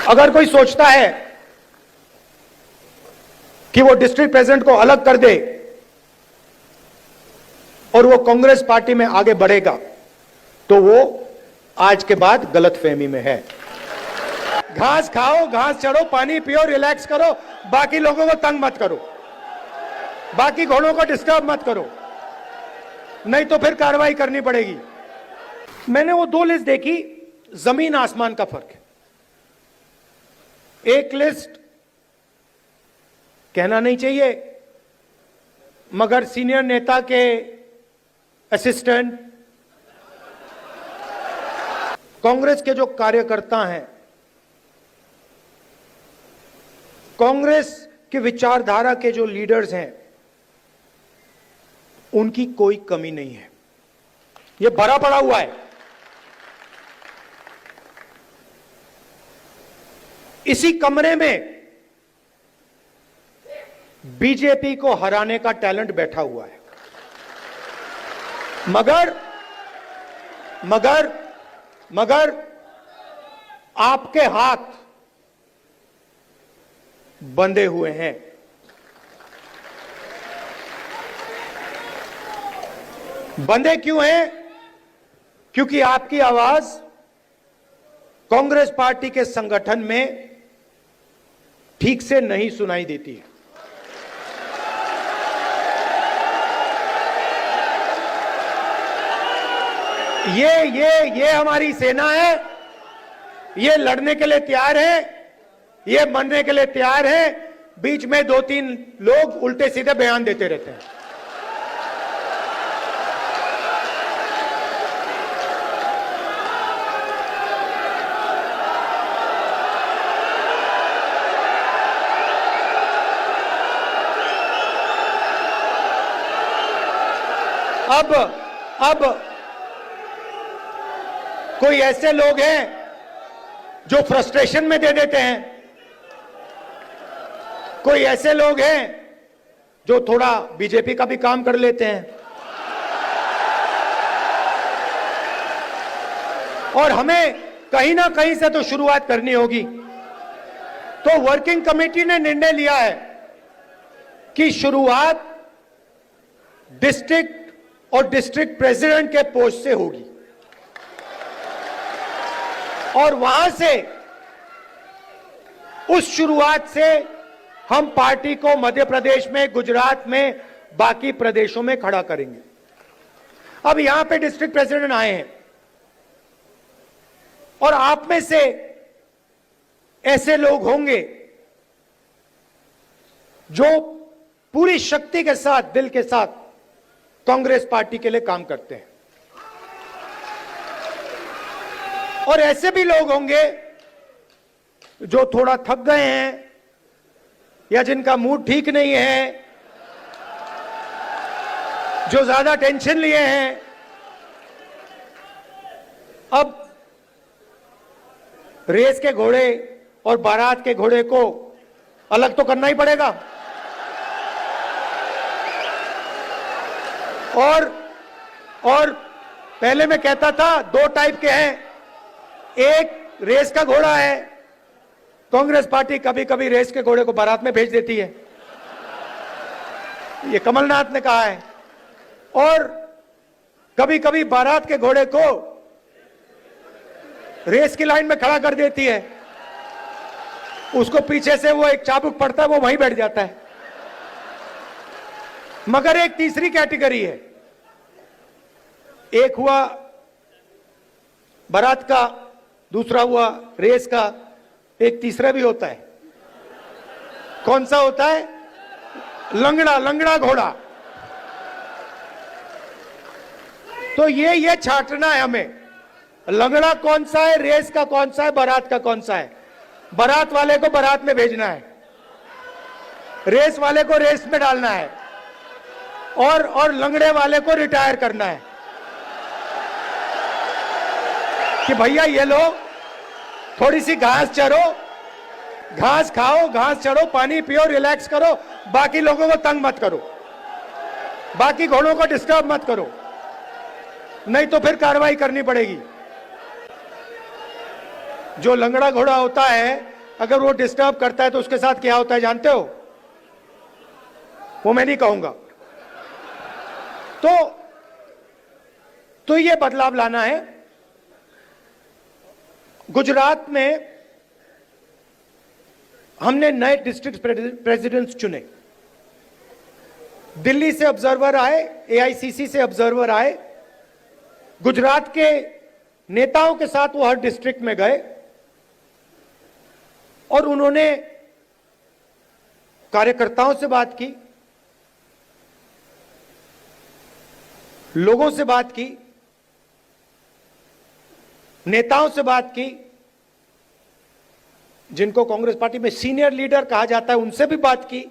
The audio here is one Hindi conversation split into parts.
अगर कोई सोचता है कि वो डिस्ट्रिक्ट प्रेसिडेंट को अलग कर दे और वो कांग्रेस पार्टी में आगे बढ़ेगा, तो वो आज के बाद गलतफहमी में है। घास खाओ, घास चढ़ो, पानी पियो, रिलैक्स करो, बाकी लोगों को तंग मत करो, बाकी घोड़ों को डिस्टर्ब मत करो, नहीं तो फिर कार्रवाई करनी पड़ेगी। मैंने वो दो लिस्ट देखी, जमीन आसमान का फर्क है। एक लिस्ट कहना नहीं चाहिए, मगर सीनियर नेता के असिस्टेंट, कांग्रेस के जो कार्यकर्ता हैं, कांग्रेस की विचारधारा के जो लीडर्स हैं, उनकी कोई कमी नहीं है। यह भरा पड़ा हुआ है। इसी कमरे में बीजेपी को हराने का टैलेंट बैठा हुआ है, मगर आपके हाथ बंधे हुए हैं। बंधे क्यों हैं? क्योंकि आपकी आवाज कांग्रेस पार्टी के संगठन में ठीक से नहीं सुनाई देती है। ये हमारी सेना है, ये लड़ने के लिए तैयार है, ये मरने के लिए तैयार है। बीच में दो तीन लोग उल्टे सीधे बयान देते रहते हैं। अब कोई ऐसे लोग हैं जो फ्रस्ट्रेशन में दे देते हैं, कोई ऐसे लोग हैं जो थोड़ा बीजेपी का भी काम कर लेते हैं, और हमें कहीं ना कहीं से तो शुरुआत करनी होगी। तो वर्किंग कमेटी ने निर्णय लिया है कि शुरुआत डिस्ट्रिक्ट और डिस्ट्रिक्ट प्रेसिडेंट के पोस्ट से होगी, और वहां से, उस शुरुआत से हम पार्टी को मध्य प्रदेश में, गुजरात में, बाकी प्रदेशों में खड़ा करेंगे। अब यहां पे डिस्ट्रिक्ट प्रेसिडेंट आए हैं, और आप में से ऐसे लोग होंगे जो पूरी शक्ति के साथ, दिल के साथ कांग्रेस पार्टी के लिए काम करते हैं, और ऐसे भी लोग होंगे जो थोड़ा थक गए हैं या जिनका मूड ठीक नहीं है, जो ज्यादा टेंशन लिए हैं। अब रेस के घोड़े और बारात के घोड़े को अलग तो करना ही पड़ेगा, और पहले मैं कहता था दो टाइप के हैं। एक रेस का घोड़ा है, कांग्रेस पार्टी कभी कभी रेस के घोड़े को बारात में भेज देती है, ये कमलनाथ ने कहा है, और कभी कभी बारात के घोड़े को रेस की लाइन में खड़ा कर देती है, उसको पीछे से वो एक चाबुक पड़ता है, वो वहीं बैठ जाता है। मगर एक तीसरी कैटेगरी है, एक हुआ बारात का, दूसरा हुआ रेस का, एक तीसरा भी होता है। कौन सा होता है? लंगड़ा घोड़ा। तो ये छांटना है हमें, लंगड़ा कौन सा है, रेस का कौन सा है, बारात का कौन सा है। बारात वाले को बारात में भेजना है, रेस वाले को रेस में डालना है, और लंगड़े वाले को रिटायर करना है कि भैया ये लो, थोड़ी सी घास चरो, घास खाओ, घास चढ़ो, पानी पियो, रिलैक्स करो, बाकी लोगों को तंग मत करो, बाकी घोड़ों को डिस्टर्ब मत करो, नहीं तो फिर कार्रवाई करनी पड़ेगी। जो लंगड़ा घोड़ा होता है अगर वो डिस्टर्ब करता है तो उसके साथ क्या होता है जानते हो? वो मैं नहीं कहूंगा। तो ये बदलाव लाना है। गुजरात में हमने नए डिस्ट्रिक्ट प्रेसिडेंट्स चुने। दिल्ली से ऑब्जर्वर आए, एआईसीसी से ऑब्जर्वर आए। गुजरात के नेताओं के साथ वो हर डिस्ट्रिक्ट में गए और उन्होंने कार्यकर्ताओं से बात की, लोगों से बात की, नेताओं से बात की, जिनको कांग्रेस पार्टी में सीनियर लीडर कहा जाता है उनसे भी बात की,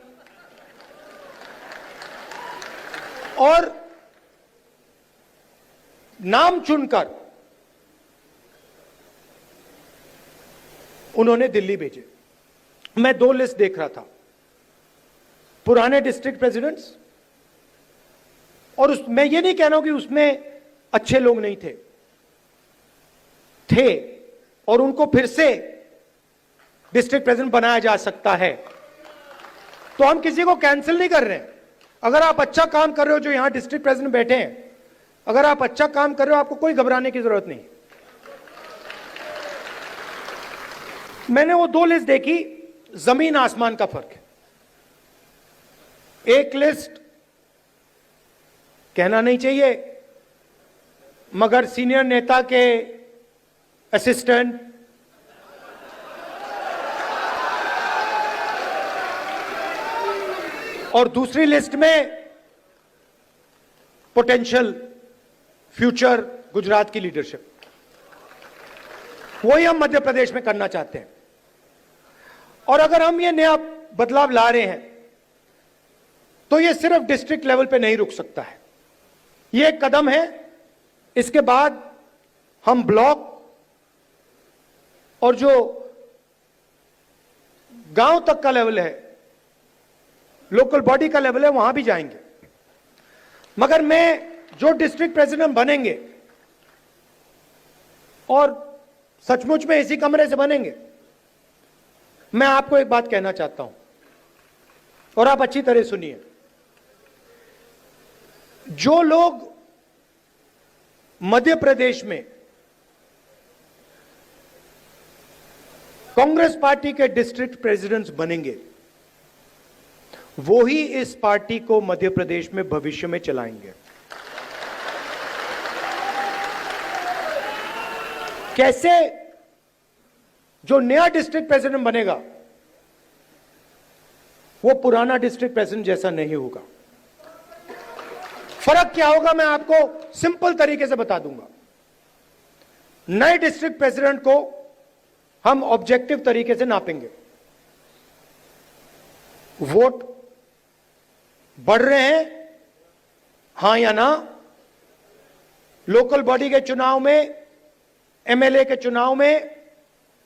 और नाम चुनकर उन्होंने दिल्ली भेजे। मैं 2 लिस्ट देख रहा था, पुराने डिस्ट्रिक्ट प्रेसिडेंट्स, और मैं ये नहीं कह रहा हूं कि उसमें अच्छे लोग नहीं थे, और उनको फिर से डिस्ट्रिक्ट प्रेसिडेंट बनाया जा सकता है। तो हम किसी को कैंसिल नहीं कर रहे हैं। अगर आप अच्छा काम कर रहे हो, जो यहां डिस्ट्रिक्ट प्रेसिडेंट बैठे हैं, अगर आप अच्छा काम कर रहे हो, आपको कोई घबराने की जरूरत नहीं। मैंने वो 2 लिस्ट देखी, जमीन आसमान का फर्क है। एक लिस्ट कहना नहीं चाहिए, मगर सीनियर नेता के असिस्टेंट, और दूसरी लिस्ट में पोटेंशियल फ्यूचर गुजरात की लीडरशिप। वही हम मध्य प्रदेश में करना चाहते हैं। और अगर हम ये नया बदलाव ला रहे हैं तो ये सिर्फ डिस्ट्रिक्ट लेवल पे नहीं रुक सकता है। ये एक कदम है। इसके बाद हम ब्लॉक और जो गांव तक का लेवल है, लोकल बॉडी का लेवल है, वहां भी जाएंगे। मगर मैं जो डिस्ट्रिक्ट प्रेसिडेंट बनेंगे, और सचमुच में इसी कमरे से बनेंगे, मैं आपको एक बात कहना चाहता हूं और आप अच्छी तरह सुनिए। जो लोग मध्य प्रदेश में कांग्रेस पार्टी के डिस्ट्रिक्ट प्रेसिडेंट्स बनेंगे, वो ही इस पार्टी को मध्य प्रदेश में भविष्य में चलाएंगे। कैसे? जो नया डिस्ट्रिक्ट प्रेसिडेंट बनेगा वो पुराना डिस्ट्रिक्ट प्रेसिडेंट जैसा नहीं होगा। फर्क क्या होगा मैं आपको सिंपल तरीके से बता दूंगा। नए डिस्ट्रिक्ट प्रेसिडेंट को हम ऑब्जेक्टिव तरीके से नापेंगे। वोट बढ़ रहे हैं, हां या ना? लोकल बॉडी के चुनाव में, एमएलए के चुनाव में,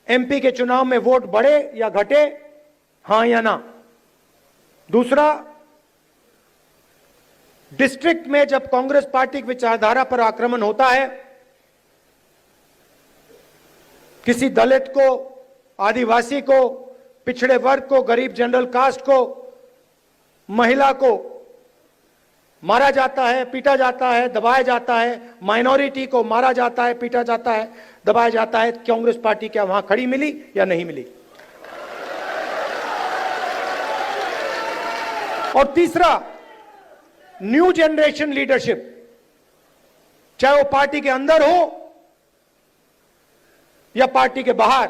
एमपी के चुनाव में वोट बढ़े या घटे, हां या ना? दूसरा, डिस्ट्रिक्ट में जब कांग्रेस पार्टी की विचारधारा पर आक्रमण होता है, किसी दलित को, आदिवासी को, पिछड़े वर्ग को, गरीब जनरल कास्ट को, महिला को मारा जाता है, पीटा जाता है, दबाया जाता है, माइनॉरिटी को मारा जाता है, पीटा जाता है, दबाया जाता है, कांग्रेस पार्टी क्या वहां खड़ी मिली या नहीं मिली? और तीसरा, न्यू जनरेशन लीडरशिप, चाहे वो पार्टी के अंदर हो या पार्टी के बाहर,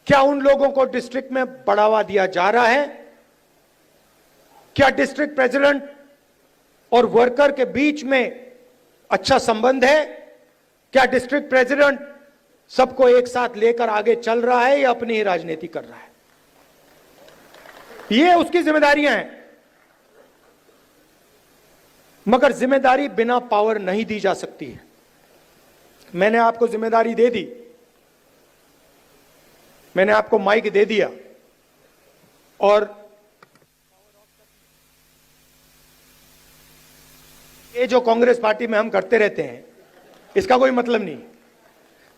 क्या उन लोगों को डिस्ट्रिक्ट में बढ़ावा दिया जा रहा है? क्या डिस्ट्रिक्ट प्रेसिडेंट और वर्कर के बीच में अच्छा संबंध है? क्या डिस्ट्रिक्ट प्रेसिडेंट सबको एक साथ लेकर आगे चल रहा है या अपनी ही राजनीति कर रहा है? ये उसकी जिम्मेदारियां हैं। मगर जिम्मेदारी बिना पावर नहीं दी जा सकती है। मैंने आपको जिम्मेदारी दे दी, मैंने आपको माइक दे दिया, और ये जो कांग्रेस पार्टी में हम करते रहते हैं, इसका कोई मतलब नहीं।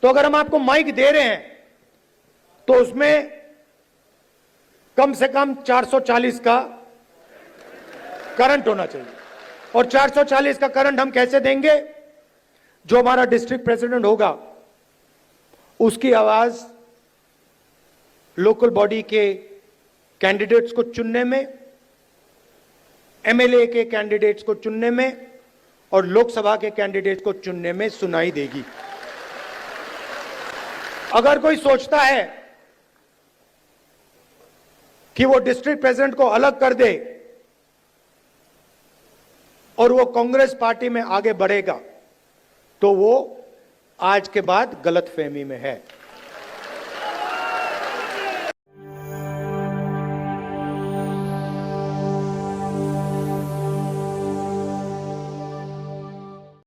तो अगर हम आपको माइक दे रहे हैं तो उसमें कम से कम 440 का करंट होना चाहिए। और 440 का करंट हम कैसे देंगे? जो हमारा डिस्ट्रिक्ट प्रेसिडेंट होगा उसकी आवाज लोकल बॉडी के कैंडिडेट्स को चुनने में, एमएलए के कैंडिडेट्स को चुनने में और लोकसभा के कैंडिडेट्स को चुनने में सुनाई देगी। अगर कोई सोचता है कि वो डिस्ट्रिक्ट प्रेसिडेंट को अलग कर दे और वो कांग्रेस पार्टी में आगे बढ़ेगा, तो वो आज के बाद गलतफहमी में है।